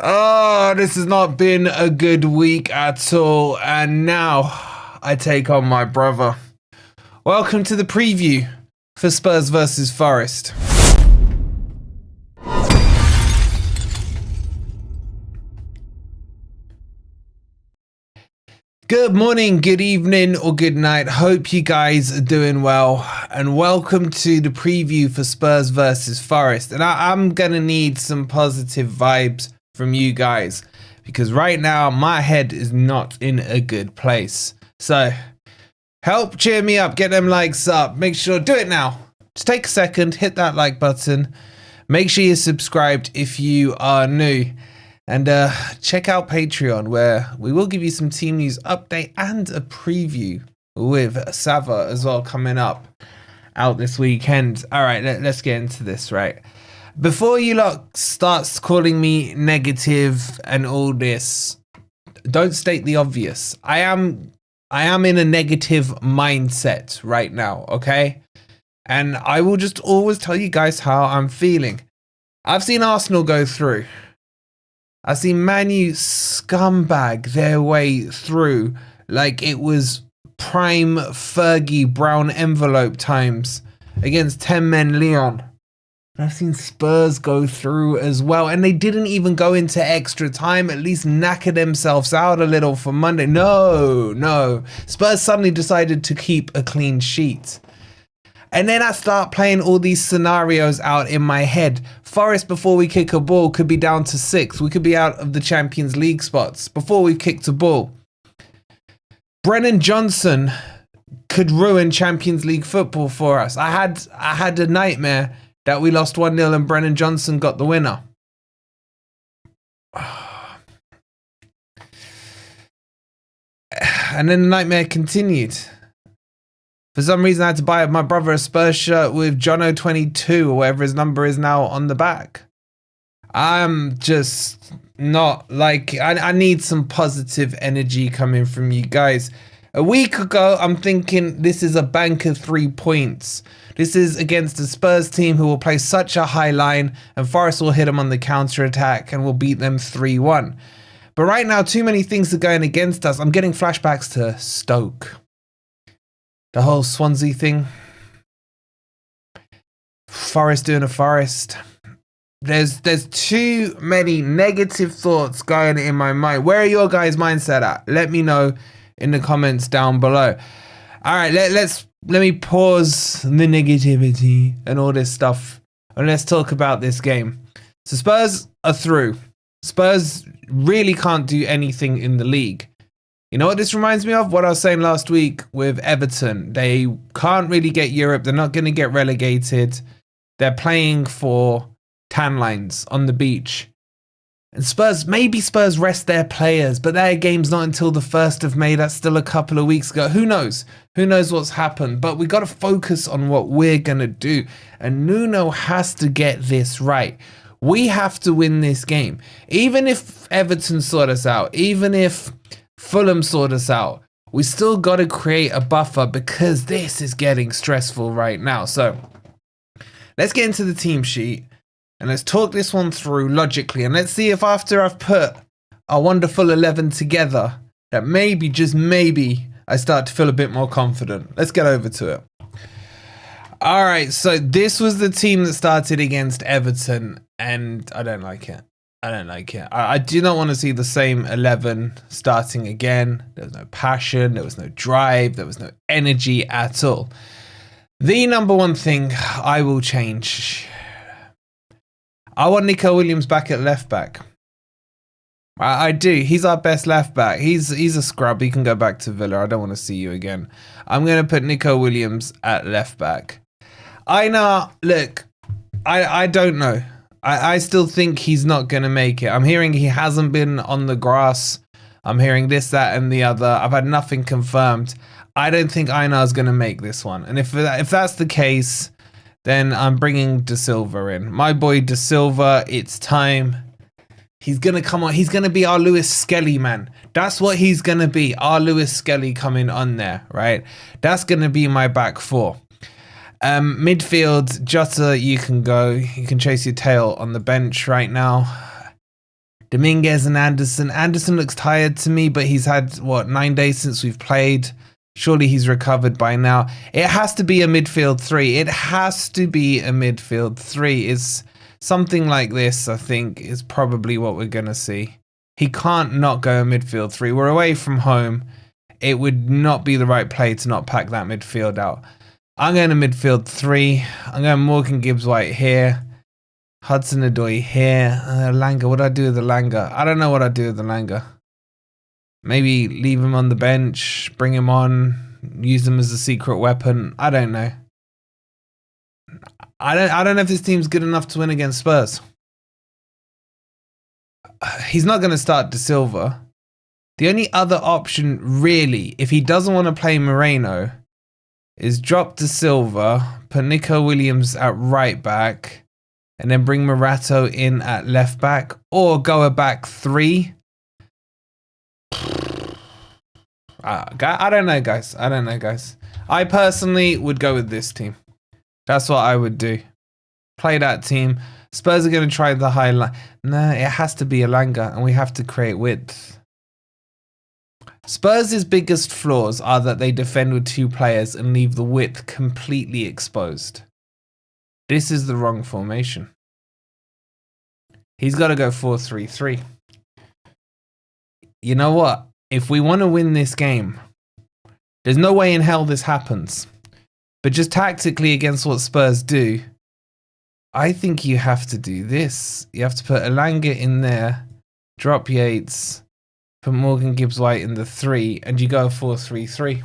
Oh, this has not been a good week at all. And now I take on my brother. Welcome to the preview for Spurs versus Forest. Good morning, good evening, or good night. Hope you guys are doing well. And welcome to the preview for Spurs versus Forest. And I'm going to need some positive vibes from you guys, because right now my head is not in a good place. So help cheer me up, get them likes up. Make sure, do it now. Just take a second, hit that like button. Make sure you're subscribed if you are new. And check out Patreon, where we will give you some team news update and a preview with Sava as well coming up out this weekend. All right, let's get into this, right? Before you lot starts calling me negative and all this, don't state the obvious. I am in a negative mindset right now, okay? And I will just always tell you guys how I'm feeling. I've seen Arsenal go through. I've seen Man U scumbag their way through like it was prime Fergie brown envelope times against 10 men Lyon. I've seen Spurs go through as well, and they didn't even go into extra time, at least knacker themselves out a little for Monday. No. Spurs suddenly decided to keep a clean sheet. And then I start playing all these scenarios out in my head. Forest, before we kick a ball, could be down to 6. We could be out of the Champions League spots before we've kicked a ball. Brennan Johnson could ruin Champions League football for us. I had a nightmare that we lost 1-0 and Brennan Johnson got the winner. And then the nightmare continued. For some reason, I had to buy my brother a Spurs shirt with Jono22 or whatever his number is now on the back. I'm just not like, I need some positive energy coming from you guys. A week ago, I'm thinking this is a bank of 3 points. This is against a Spurs team who will play such a high line, and Forest will hit them on the counter attack and will beat them 3-1. But right now, too many things are going against us. I'm getting flashbacks to Stoke. The whole Swansea thing. Forest doing a Forest. There's too many negative thoughts going in my mind. Where are your guys' mindset at? Let me know in the comments down below. All right, let me pause the negativity and all this stuff, and let's talk about this game. So Spurs are through. Spurs really can't do anything in the league. You know what this reminds me of? What I was saying last week with Everton. They can't really get Europe. They're not going to get relegated. They're playing for tan lines on the beach. And maybe Spurs rest their players, but their game's not until the 1st of May. That's still a couple of weeks ago. Who knows? Who knows what's happened? But we got to focus on what we're going to do. And Nuno has to get this right. We have to win this game. Even if Everton sort us out, even if Fulham sort us out, we still got to create a buffer, because this is getting stressful right now. So let's get into the team sheet and let's talk this one through logically, and let's see if after I've put our wonderful 11 together, that maybe, just maybe, I start to feel a bit more confident. Let's get over to it. All right, so this was the team that started against Everton, and I don't like it. I do not want to see the same 11 starting again. There was no passion, there was no drive, there was no energy at all. The number one thing I will change. I want Nico Williams back at left back. I do. He's our best left back. He's a scrub. He can go back to Villa. I don't want to see you again. I'm going to put Nico Williams at left back. Aina, look, I don't know. I still think he's not going to make it. I'm hearing he hasn't been on the grass. I'm hearing this, that, and the other. I've had nothing confirmed. I don't think Aina is going to make this one. And if that's the case, then I'm bringing De Silva in. My boy De Silva, it's time. He's going to come on. He's going to be our Lewis Skelly, man. That's what he's going to be. Our Lewis Skelly coming on there, right? That's going to be my back four. Midfield, Jota, you can go. You can chase your tail on the bench right now. Dominguez and Anderson. Anderson looks tired to me, but he's had, 9 days since we've played. Surely he's recovered by now. It has to be a midfield three. It has to be a midfield three. Is something like this, I think, is probably what we're going to see. He can't not go a midfield three. We're away from home. It would not be the right play to not pack that midfield out. I'm going to midfield three. I'm going Morgan Gibbs-White here. Hudson-Odoi here. Langa, what do I do with the Langa? I don't know what I do with the Langa. Maybe leave him on the bench, bring him on, use him as a secret weapon. I don't know. I don't know if this team's good enough to win against Spurs. He's not going to start De Silva. The only other option, really, if he doesn't want to play Moreno, is drop De Silva, put Nico Williams at right back, and then bring Morato in at left back, or go a back three. I don't know, guys. I personally would go with this team. That's what I would do. Play that team. Spurs are going to try the high line. No, it has to be Elanga, and we have to create width. Spurs' biggest flaws are that they defend with 2 players and leave the width completely exposed. This is the wrong formation. He's got to go 4-3-3. You know what? If we want to win this game, there's no way in hell this happens. But just tactically against what Spurs do, I think you have to do this. You have to put Elanga in there, drop Yates, put Morgan Gibbs-White in the 3, and you go 4-3-3.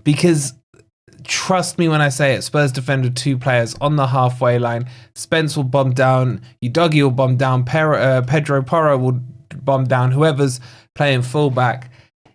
Because, trust me when I say it, Spurs defend with 2 players on the halfway line. Spence will bomb down, Udogie will bomb down, Pedro Porro will bomb down, whoever's playing fullback.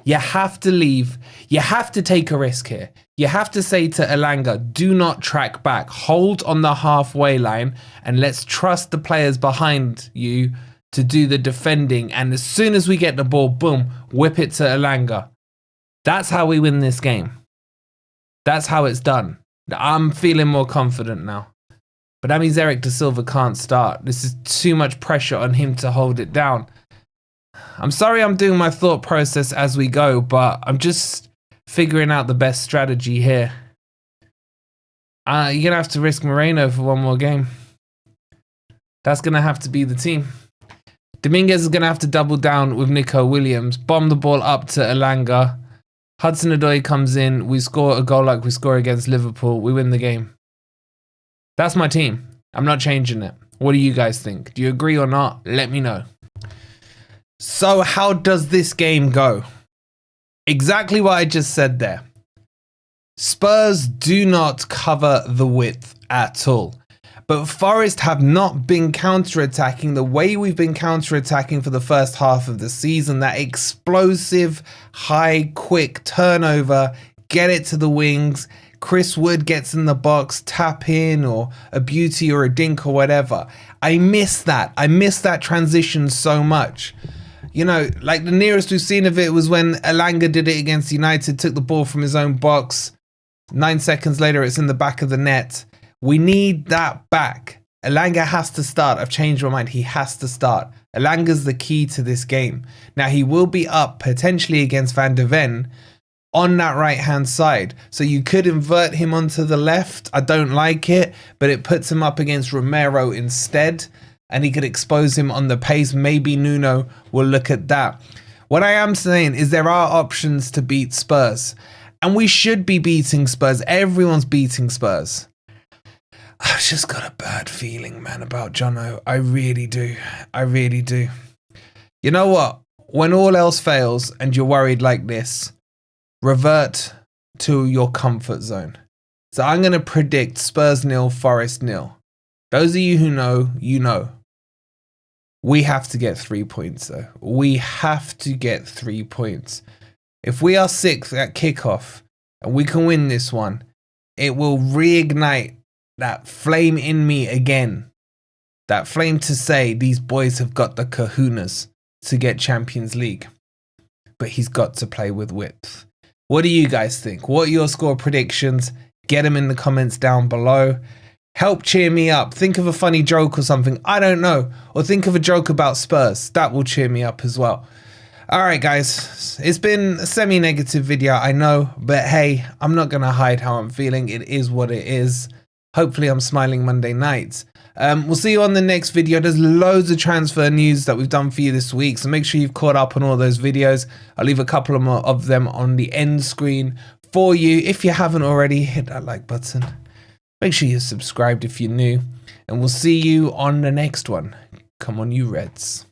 You have to leave. You have to take a risk here. You have to say to Elanga, do not track back. Hold on the halfway line and let's trust the players behind you to do the defending. And as soon as we get the ball, boom, whip it to Elanga. That's how we win this game. That's how it's done. I'm feeling more confident now. But that means Eric De Silva can't start. This is too much pressure on him to hold it down. I'm sorry I'm doing my thought process as we go, but I'm just figuring out the best strategy here. You're going to have to risk Moreno for one more game. That's going to have to be the team. Dominguez is going to have to double down with Nico Williams, bomb the ball up to Elanga. Hudson-Odoi comes in, we score a goal like we score against Liverpool, we win the game. That's my team. I'm not changing it. What do you guys think? Do you agree or not? Let me know. So how does this game go? Exactly what I just said there. Spurs do not cover the width at all. But Forest have not been counter-attacking the way we've been counter-attacking for the first half of the season. That explosive, high, quick turnover, get it to the wings. Chris Wood gets in the box, tap in, or a Beauty or a Dink or whatever. I miss that. I miss that transition so much. You know, like the nearest we've seen of it was when Elanga did it against United, took the ball from his own box. 9 seconds later, it's in the back of the net. We need that back. Elanga has to start. I've changed my mind. He has to start. Elanga's the key to this game. Now, he will be up potentially against Van de Ven on that right-hand side. So you could invert him onto the left. I don't like it, but it puts him up against Romero instead. And he could expose him on the pace. Maybe Nuno will look at that. What I am saying is there are options to beat Spurs. And we should be beating Spurs. Everyone's beating Spurs. I've just got a bad feeling, man, about Jono. I really do. I really do. You know what? When all else fails and you're worried like this, revert to your comfort zone. So I'm going to predict Spurs 0, Forest 0. Those of you who know, you know. We have to get 3 points, though. We have to get 3 points. If we are 6th at kickoff and we can win this one, it will reignite that flame in me again. That flame to say these boys have got the kahunas to get Champions League. But he's got to play with width. What do you guys think? What are your score predictions? Get them in the comments down below. Help cheer me up. Think of a funny joke or something. I don't know. Or think of a joke about Spurs. That will cheer me up as well. All right, guys. It's been a semi-negative video, I know. But hey, I'm not going to hide how I'm feeling. It is what it is. Hopefully, I'm smiling Monday nights. We'll see you on the next video. There's loads of transfer news that we've done for you this week. So make sure you've caught up on all those videos. I'll leave a couple of them on the end screen for you. If you haven't already, hit that like button. Make sure you're subscribed if you're new, and we'll see you on the next one. Come on, you Reds.